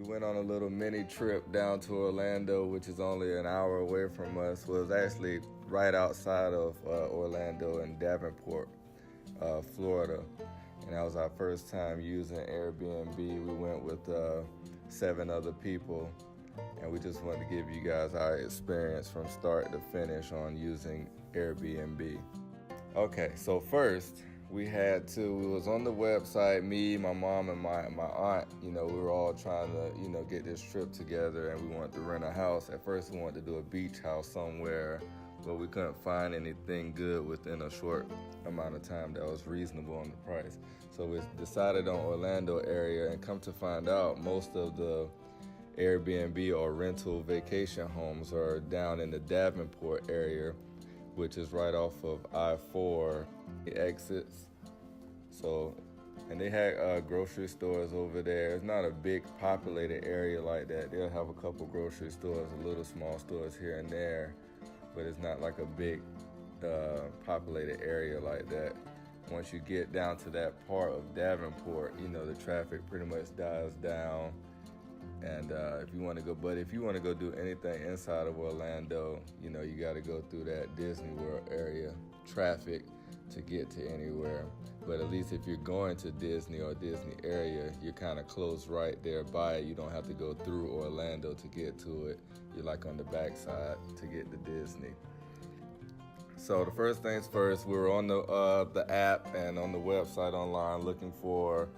We went on a little mini trip down to Orlando, which is only an hour away from us. Well, it's actually right outside of Orlando in Davenport, Florida. And that was our first time using Airbnb. We went with 7 other people, and we just wanted to give you guys our experience from start to finish on using Airbnb. Okay, so first, we was on the website, me, my mom, and my aunt, we were all trying to, get this trip together, and we wanted to rent a house. At first, we wanted to do a beach house somewhere, but we couldn't find anything good within a short amount of time that was reasonable on the price. So we decided on Orlando area, and come to find out, most of the Airbnb or rental vacation homes are down in the Davenport area, which is right off of I-4 exits. So, and they had grocery stores over there. It's not a big populated area like that. They'll have a couple grocery stores, a little small stores here and there, but it's not like a big populated area like that. Once you get down to that part of Davenport, the traffic pretty much dies down. And if you want to go do anything inside of Orlando, you got to go through that Disney World area traffic to get to anywhere. But at least if you're going to Disney or Disney area, you're kind of close right there by it. You don't have to go through Orlando to get to it. You're like on the backside to get to Disney. So the first things first, we were on the app and on the website online looking for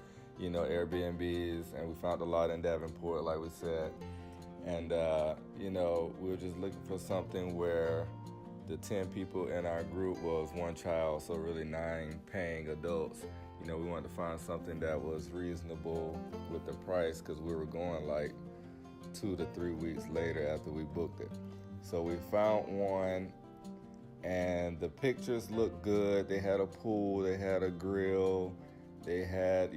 Airbnbs, and we found a lot in Davenport, like we said. And, we were just looking for something where the 10 people in our group was one child, so really 9 paying adults. We wanted to find something that was reasonable with the price, because we were going like 2 to 3 weeks later after we booked it. So we found one, and the pictures looked good. They had a pool, they had a grill, they had,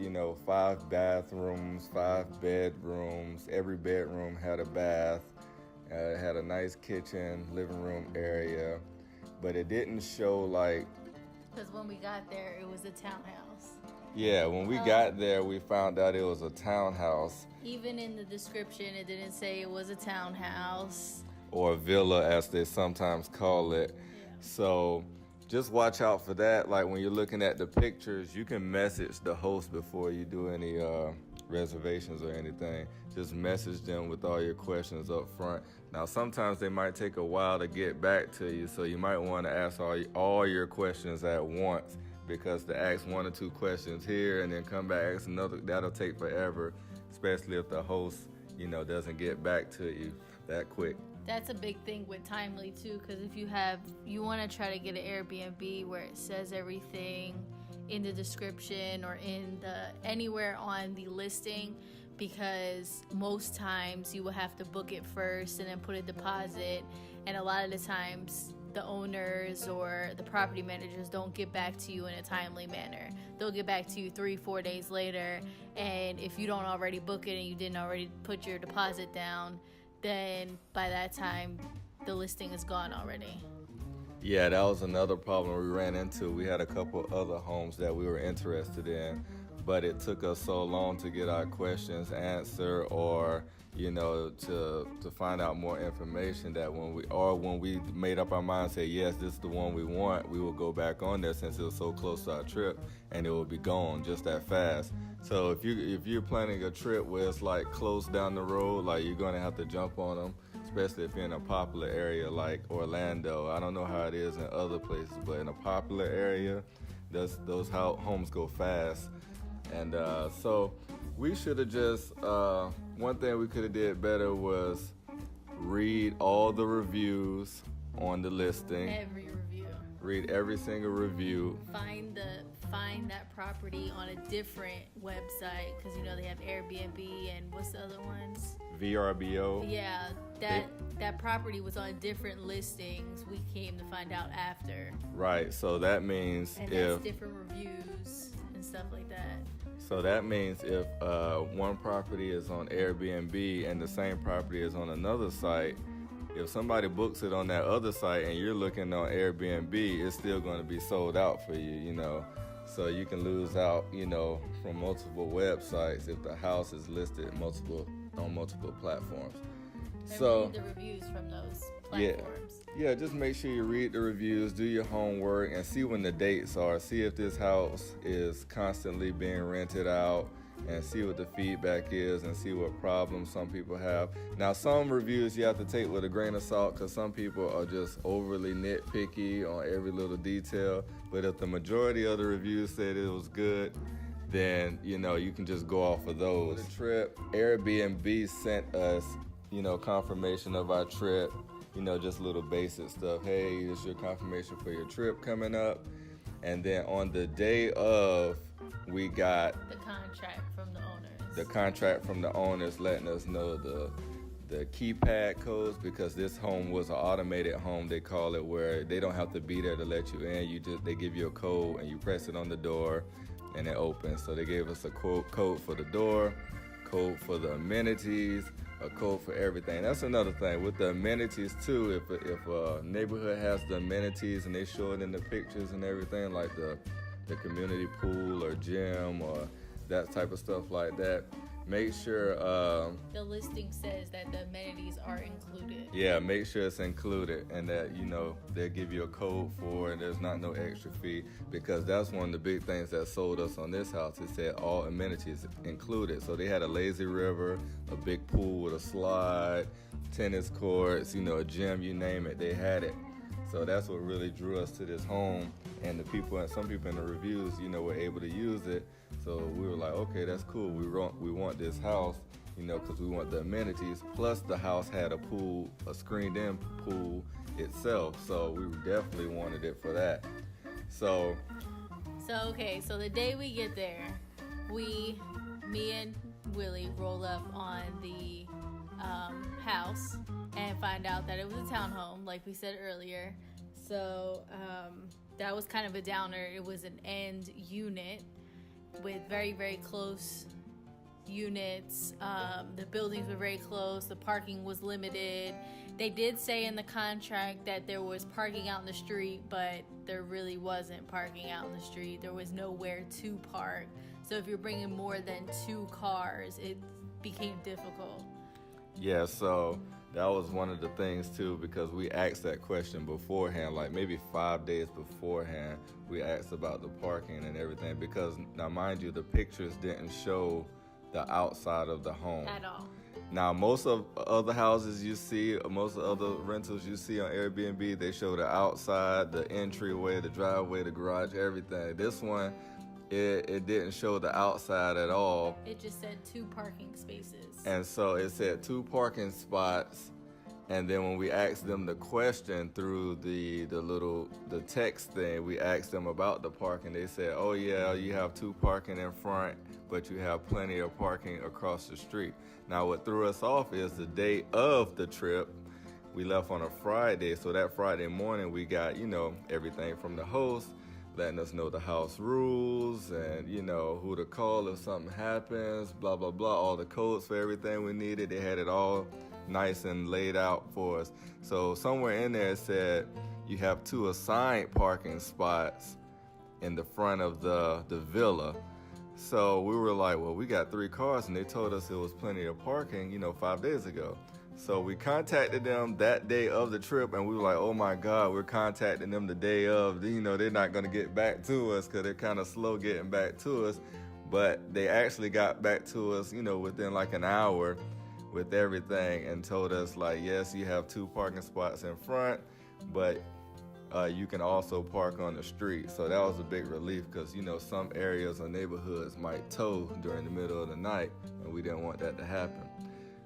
5 bathrooms, 5 bedrooms. Every bedroom had a bath. It had a nice kitchen, living room area. But it didn't show like... Because when we got there, it was a townhouse. Yeah, when we got there, we found out it was a townhouse. Even in the description, it didn't say it was a townhouse. Or a villa, as they sometimes call it. Yeah. So... just watch out for that. Like when you're looking at the pictures, you can message the host before you do any reservations or anything. Just message them with all your questions up front. Now, sometimes they might take a while to get back to you, so you might want to ask all your questions at once, because to ask 1 or 2 questions here and then come back ask another, that'll take forever, especially if the host, doesn't get back to you that quick. That's a big thing with Timely too, because if you want to try to get an Airbnb where it says everything in the description or anywhere on the listing, because most times you will have to book it first and then put a deposit, and a lot of the times the owners or the property managers don't get back to you in a timely manner. They'll get back to you 3-4 days later, and if you don't already book it and you didn't already put your deposit down, then by that time, the listing is gone already. Yeah, that was another problem we ran into. We had a couple other homes that we were interested in, but it took us so long to get our questions answered, or to find out more information, that when we made up our mind, say yes, this is the one we want, we will go back on there, since it was so close to our trip, and it will be gone just that fast. So if you're planning a trip where it's like close down the road, like you're gonna have to jump on them, especially if you're in a popular area like Orlando. I don't know how it is in other places, but in a popular area, those homes go fast. And so we should have just, one thing we could have did better was read all the reviews on the listing. Every review. Read every single review. Find that property on a different website, because they have Airbnb and what's the other ones? VRBO. Yeah, that property was on different listings. We came to find out after. Right, so that means that's different reviews and stuff like that. So that means if one property is on Airbnb and the same property is on another site, if somebody books it on that other site and you're looking on Airbnb, it's still going to be sold out for you, So you can lose out, from multiple websites if the house is listed multiple on multiple platforms. And So read the reviews from those yeah, platforms. yeah, just make sure you read the reviews, do your homework, and see when the dates are. See if this house is constantly being rented out, and see what the feedback is, and see what problems some people have. Now, some reviews you have to take with a grain of salt, because some people are just overly nitpicky on every little detail. But if the majority of the reviews said it was good, then you can just go off of those. The trip, Airbnb sent us confirmation of our trip, just little basic stuff. Hey, this is your confirmation for your trip coming up. And then on the day of, we got the contract from the owners. The contract from the owners letting us know the keypad codes, because this home was an automated home, they call it, where they don't have to be there to let you in. They give you a code and you press it on the door and it opens. So they gave us a code for the door, code for the amenities, a code for everything. That's another thing with the amenities too. If a neighborhood has the amenities and they show it in the pictures and everything, like the community pool or gym or that type of stuff like that, make sure the listing says that the amenities are included. Yeah, make sure it's included, and that they'll give you a code for it, and there's not no extra fee, because that's one of the big things that sold us on this house. It said all amenities included. So they had a lazy river, a big pool with a slide, tennis courts, a gym, you name it, they had it. So that's what really drew us to this home, and some people in the reviews, were able to use it. So we were like, okay, that's cool. We want this house, because we want the amenities. Plus, the house had a pool, a screened-in pool itself. So we definitely wanted it for that. So the day we get there, me and Willie roll up on the house and find out that it was a townhome, like we said earlier. So that was kind of a downer. It was an end unit with very, very close units. The buildings were very close. The parking was limited. They did say in the contract that there was parking out in the street, but there really wasn't parking out in the street. There was nowhere to park. So if you're bringing more than 2 cars, it became difficult. Yeah, so that was one of the things too, because we asked that question beforehand, like maybe 5 days beforehand. We asked about the parking and everything, because now mind you, the pictures didn't show the outside of the home At all. Now, most of other houses you see, most of other rentals you see on Airbnb, they show the outside, the entryway, the driveway, the garage, everything. This one, it didn't show the outside at all. It just said 2 parking spaces. And so it said 2 parking spots. And then when we asked them the question through the text thing, we asked them about the parking. They said, oh yeah, you have 2 parking in front, but you have plenty of parking across the street. Now what threw us off is the day of the trip. We left on a Friday, so that Friday morning we got, everything from the host, letting us know the house rules and, who to call if something happens, blah, blah, blah, all the codes for everything we needed. They had it all nice and laid out for us. So somewhere in there it said you have 2 assigned parking spots in the front of the villa. So we were like, well, we got 3 cars, and they told us it was plenty of parking, 5 days ago. So we contacted them that day of the trip, and we were like, oh my God, we're contacting them the day of. They're not going to get back to us because they're kind of slow getting back to us. But they actually got back to us, within like an hour with everything, and told us like, yes, you have 2 parking spots in front, but you can also park on the street. So that was a big relief, because some areas or neighborhoods might tow during the middle of the night, and we didn't want that to happen.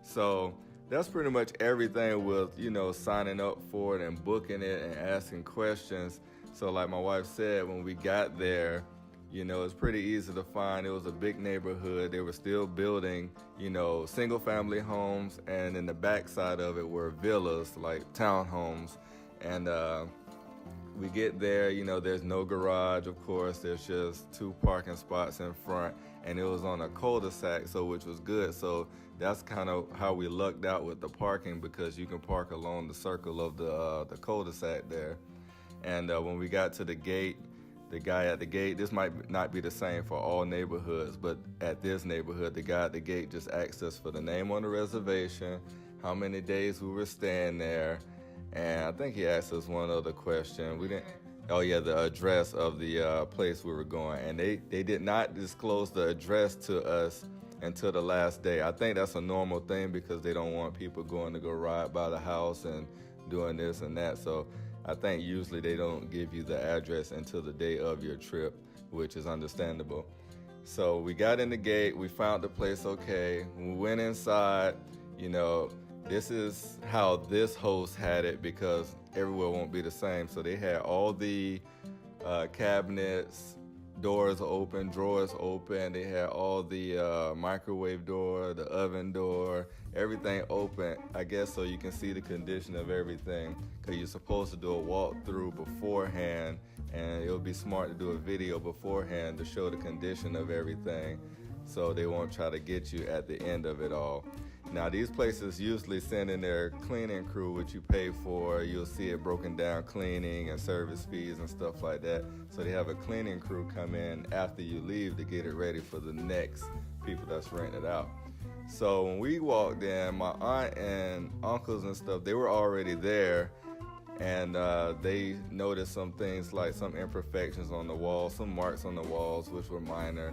So that's pretty much everything with signing up for it and booking it and asking questions. So like my wife said, when we got there, it's pretty easy to find. It was a big neighborhood. They were still building, single family homes, and in the backside of it were villas, like townhomes. And we get there, there's no garage, of course. There's just 2 parking spots in front, and it was on a cul-de-sac, which was good. So that's kind of how we lucked out with the parking, because you can park along the circle of the cul-de-sac there. And when we got to the gate, the guy at the gate, this might not be the same for all neighborhoods, but at this neighborhood, the guy at the gate just asked us for the name on the reservation, how many days we were staying there, and I think he asked us one other question. We didn't. Oh yeah, the address of the place we were going, and they did not disclose the address to us until the last day. I think that's a normal thing because they don't want people going to go ride by the house and doing this and that. So I think usually they don't give you the address until the day of your trip, which is understandable. So we got in the gate, we found the place okay, we went inside. This is how this host had it because everywhere won't be the same. So they had all the cabinets, doors open, drawers open. They had all the microwave door, the oven door, everything open, I guess, so you can see the condition of everything. Because you're supposed to do a walkthrough beforehand, and it would be smart to do a video beforehand to show the condition of everything, so they won't try to get you at the end of it all. Now, these places usually send in their cleaning crew, which you pay for. You'll see it broken down, cleaning and service fees and stuff like that. So they have a cleaning crew come in after you leave to get it ready for the next people that's renting it out. So when we walked in, my aunt and uncles and stuff, they were already there, and they noticed some things like some imperfections on the walls, some marks on the walls, which were minor.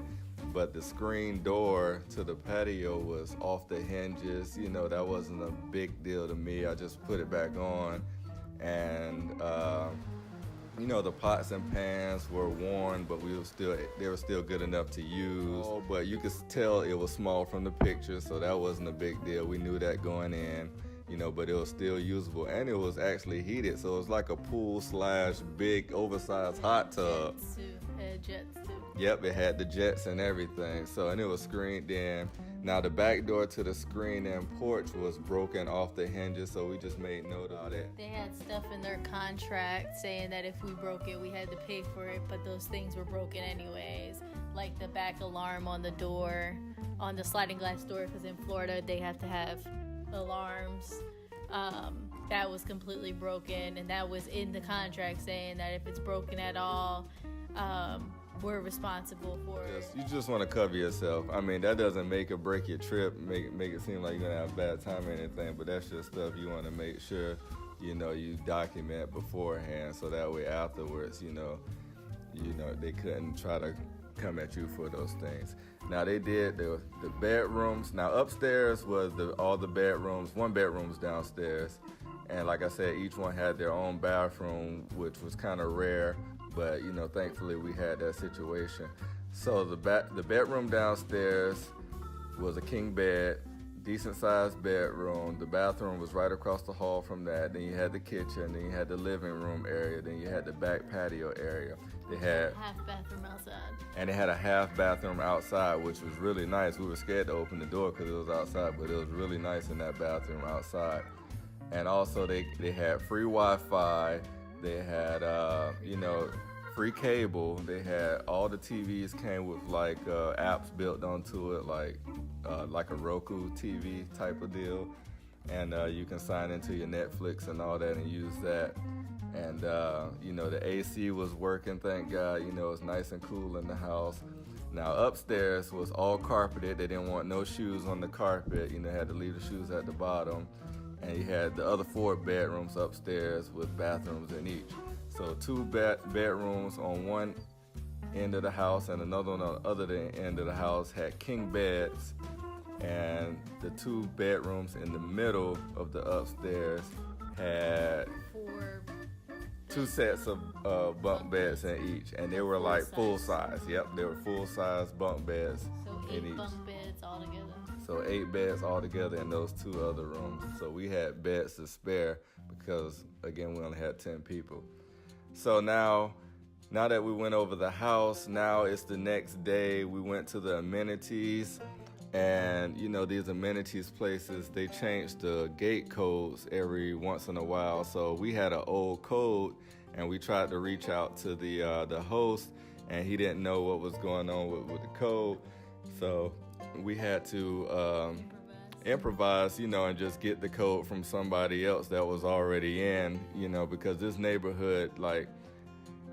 But the screen door to the patio was off the hinges. That wasn't a big deal to me. I just put it back on. And, the pots and pans were worn, but they were still good enough to use. But you could tell it was small from the picture, so that wasn't a big deal. We knew that going in, but it was still usable. And it was actually heated, so it was like a pool / big oversized hot tub. Jets too. Yep, it had the jets and everything. And it was screened in. Now the back door to the screened-in porch was broken off the hinges, so we just made note of that. They had stuff in their contract saying that if we broke it, we had to pay for it, but those things were broken anyways. Like the back alarm on the door, on the sliding glass door, because in Florida they have to have alarms. That was completely broken, and that was in the contract saying that if it's broken at all, we're responsible for it. You just want to cover yourself. I mean, that doesn't make or break your trip, make it seem like you're going to have a bad time or anything, but that's just stuff you want to make sure, you document beforehand, so that way afterwards, they couldn't try to come at you for those things. Now, they did the bedrooms. Now, upstairs was all the bedrooms. One bedroom was downstairs, and like I said, each one had their own bathroom, which was kind of rare. But, thankfully we had that situation. So the bedroom downstairs was a king bed, decent sized bedroom. The bathroom was right across the hall from that. Then you had the kitchen, then you had the living room area, then you had the back patio area. They had half bathroom outside. And they had a half bathroom outside, which was really nice. We were scared to open the door because it was outside, but it was really nice in that bathroom outside. And also they had free Wi-Fi. They had, free cable. They had all the TVs came with apps built onto it, like a Roku TV type of deal. And you can sign into your Netflix and all that and use that. And, the AC was working, thank God. It's nice and cool in the house. Now, upstairs was all carpeted. They didn't want no shoes on the carpet. Had to leave the shoes at the bottom. And you had the other 4 bedrooms upstairs with bathrooms in each. So 2 bedrooms on one end of the house and another one on the other end of the house had king beds. And the 2 bedrooms in the middle of the upstairs had 2 sets of bunk beds in each. And they were like full size. Yep, they were full size bunk beds in each. So 8 bunk beds altogether. So 8 beds altogether in those 2 other rooms. So we had beds to spare because, again, we only had 10 people. So now that we went over the house, now it's the next day. We went to the amenities. And, these amenities places, they change the gate codes every once in a while. So we had an old code, and we tried to reach out to the host, and he didn't know what was going on with the code. So we had to improvise, and just get the code from somebody else that was already in, because this neighborhood,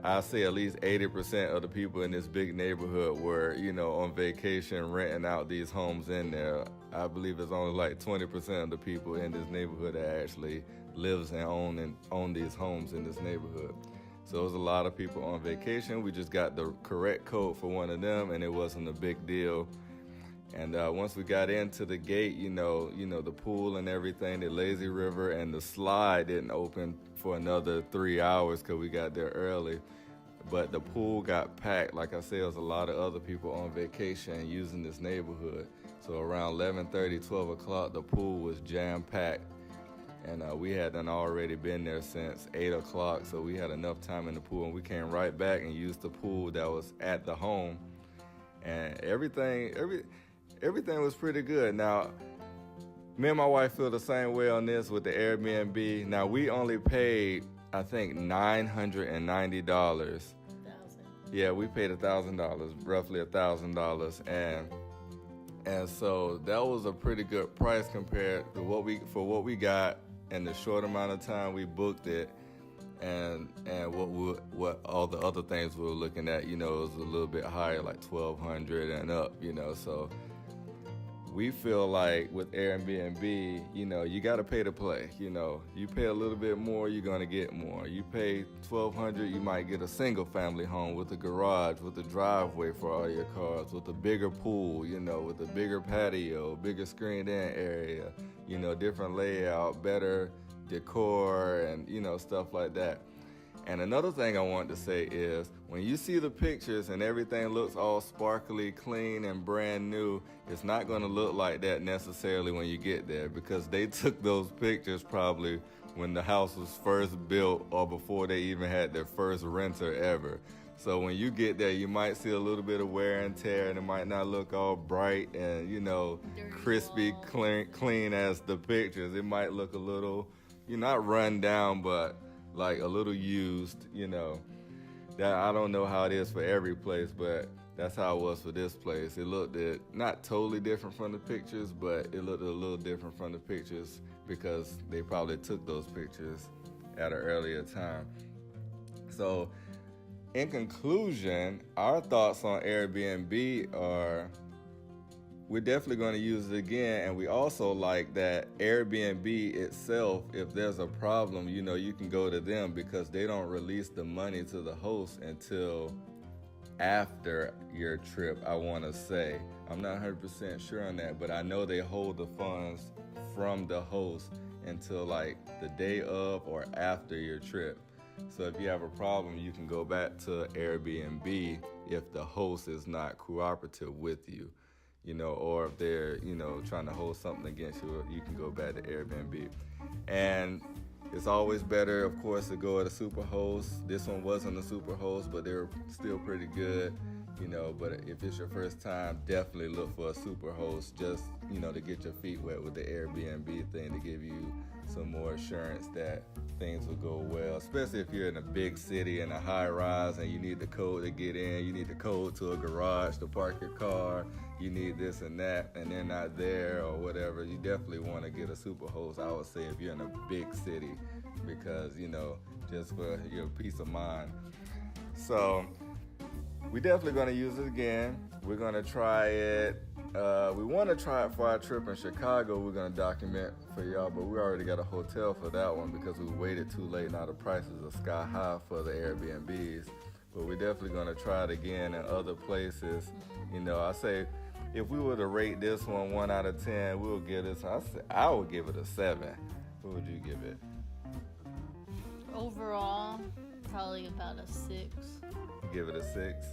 I say at least 80% of the people in this big neighborhood were, on vacation renting out these homes in there. I believe it's only like 20% of the people in this neighborhood that actually lives and own these homes in this neighborhood. So it was a lot of people on vacation. We just got the correct code for one of them, and it wasn't a big deal. And once we got into the gate, the pool and everything, the lazy river and the slide didn't open for another 3 hours because we got there early. But the pool got packed. Like I said, there was a lot of other people on vacation using this neighborhood. So around 11:30, 12 o'clock, the pool was jam-packed. And we hadn't already been there since 8 o'clock, so we had enough time in the pool. And we came right back and used the pool that was at the home. And everything was pretty good. Now, me and my wife feel the same way on this with the Airbnb. Now, we only paid, I think, $990. Yeah, we paid $1,000, roughly $1,000, and so that was a pretty good price compared to what we got in the short amount of time we booked it, and what all the other things we were looking at. It was a little bit higher, like $1,200 and up. So we feel like with Airbnb, you got to pay to play. You pay a little bit more, you're going to get more. You pay $1,200, you might get a single family home with a garage, with a driveway for all your cars, with a bigger pool, with a bigger patio, bigger screened in area, different layout, better decor, and, stuff like that. And another thing I want to say is, when you see the pictures and everything looks all sparkly, clean, and brand new, it's not going to look like that necessarily when you get there, because they took those pictures probably when the house was first built or before they even had their first renter ever. So when you get there, you might see a little bit of wear and tear, and it might not look all bright and, crispy, clean as the pictures. It might look a little, not run down, but like a little used, that I don't know how it is for every place, but that's how it was for this place. It looked not totally different from the pictures, but it looked a little different from the pictures because they probably took those pictures at an earlier time. So in conclusion, our thoughts on Airbnb are, we're definitely going to use it again, and we also like that Airbnb itself, if there's a problem, you can go to them because they don't release the money to the host until after your trip, I want to say. I'm not 100% sure on that, but I know they hold the funds from the host until like the day of or after your trip. So if you have a problem, you can go back to Airbnb if the host is not cooperative with you. Or if they're, trying to hold something against you, you can go back to Airbnb. And it's always better, of course, to go at a superhost. This one wasn't a superhost, but they were still pretty good, But if it's your first time, definitely look for a superhost just, to get your feet wet with the Airbnb thing, to give you some more assurance that things will go well, especially if you're in a big city in a high rise and you need the code to get in, you need the code to a garage to park your car, you need this and that, and they're not there or whatever. You definitely want to get a superhost, I would say, if you're in a big city, because, just for your peace of mind. So we're definitely going to use it again. We're going to try it. We want to try it for our trip in Chicago. We're going to document for y'all, but we already got a hotel for that one because we waited too late. Now the prices are sky high for the Airbnbs, but we're definitely going to try it again in other places. I say if we were to rate this one 1 out of 10, we'll give this. I would give it a 7. What would you give it? Overall, probably about a 6. Give it a 6?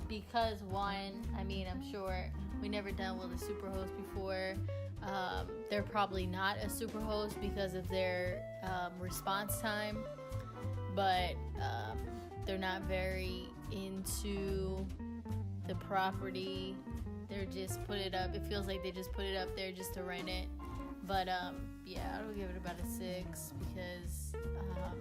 Because one, I'm sure we never dealt with a superhost before. They're probably not a superhost because of their response time, but they're not very into the property. They're just put it up. It feels like they just put it up there just to rent it. But yeah, I would give it about a 6 because that's about it.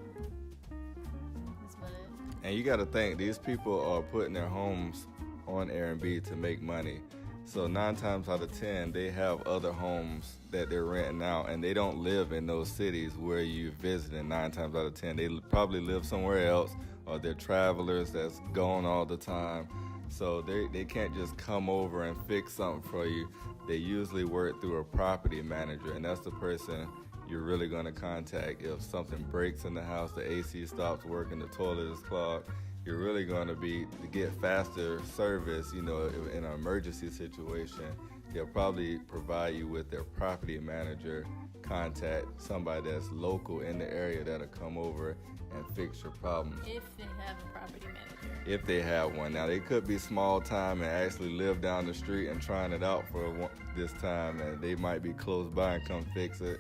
And you got to think, these people are putting their homes on Airbnb to make money. So 9 times out of 10, they have other homes that they're renting out, and they don't live in those cities where you're visiting. 9 times out of 10, they probably live somewhere else, or they're travelers that's gone all the time. So they can't just come over and fix something for you. They usually work through a property manager, and that's the person you're really going to contact if something breaks in the house, the AC stops working, the toilet is clogged. You're really going to get faster service, in an emergency situation. They'll probably provide you with their property manager contact, somebody that's local in the area that'll come over and fix your problems. If they have a property manager. If they have one. Now, they could be small time and actually live down the street and trying it out for this time, and they might be close by and come fix it,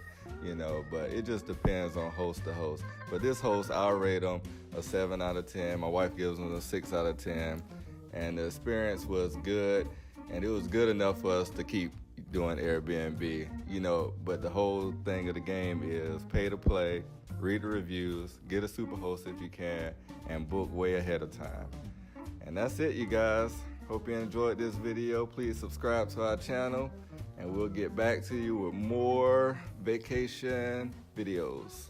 but it just depends on host to host. But this host, I'll rate them a 7 out of 10. My wife gives them a 6 out of 10. And the experience was good, and it was good enough for us to keep doing Airbnb, but the whole thing of the game is pay to play, read the reviews, get a super host if you can, and book way ahead of time. And that's it, you guys. Hope you enjoyed this video. Please subscribe to our channel, and we'll get back to you with more vacation videos.